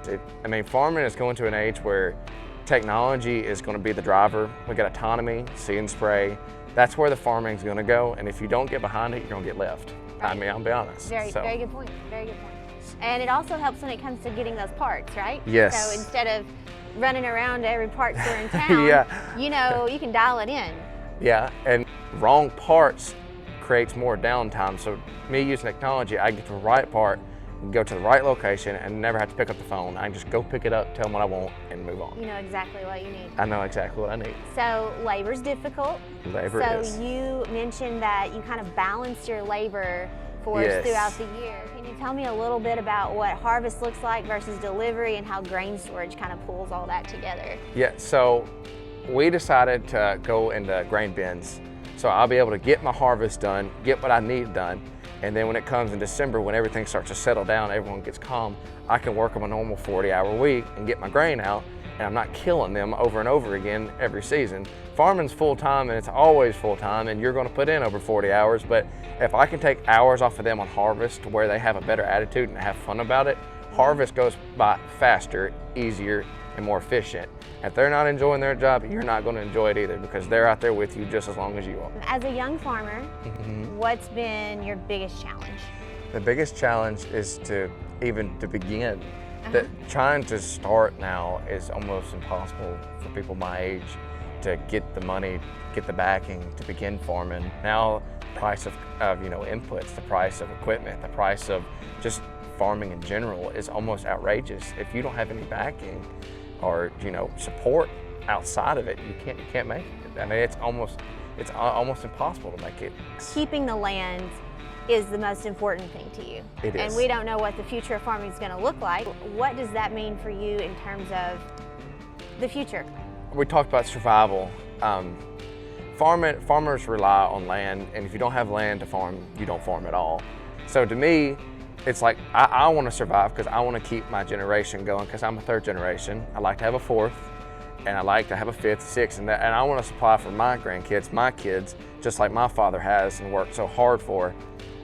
changed. I mean, farming is going to an age where technology is going to be the driver. We got autonomy, see and spray. That's where the farming is going to go. And if you don't get behind it, you're going to get left. Right. I mean, I'll be honest. Very good point. Very good point. And it also helps when it comes to getting those parts, right? Yes. So instead of running around to every part store in town, Yeah. you know, you can dial it in. Yeah, and wrong parts creates more downtime. So me using technology, I get the right part, go to the right location, and never have to pick up the phone. I can just go pick it up, tell them what I want, and move on. You know exactly what you need. I know exactly what I need. So labor's difficult. Labor is. So you mentioned that you kind of balance your labor force Yes. throughout the year. Can you tell me a little bit about what harvest looks like versus delivery and how grain storage kind of pulls all that together? Yeah, so we decided to go into grain bins. So I'll be able to get my harvest done, get what I need done, and then when it comes in December, when everything starts to settle down, everyone gets calm, I can work on a normal 40-hour week and get my grain out, and I'm not killing them over and over again every season. Farming's full-time, and it's always full-time, and you're gonna put in over 40 hours, but if I can take hours off of them on harvest to where they have a better attitude and have fun about it, harvest goes by faster, easier, and more efficient. If they're not enjoying their job, you're not gonna enjoy it either because they're out there with you just as long as you are. As a young farmer, what's been your biggest challenge? The biggest challenge is to begin. That trying to start now is almost impossible for people my age to get the money, get the backing to begin farming. Now, the price of inputs, the price of equipment, the price of just farming in general is almost outrageous. If you don't have any backing or support outside of it, you can't make it. I mean, it's almost impossible to make it. Keeping the land is the most important thing to you. It is. And we don't know what the future of farming is going to look like. What does that mean for you in terms of the future? We talked about survival. Farmers rely on land, and if you don't have land to farm, you don't farm at all. So to me, it's like I want to survive because I want to keep my generation going because I'm a third generation. I like to have a fourth, and I like to have a fifth, sixth, and I want to supply for my grandkids, my kids, just like my father has and worked so hard for.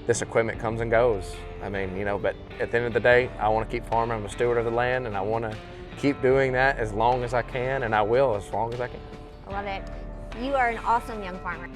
This equipment comes and goes. I mean, but at the end of the day, I want to keep farming. I'm a steward of the land, and I want to keep doing that as long as I can, and I will as long as I can. I love it. You are an awesome young farmer.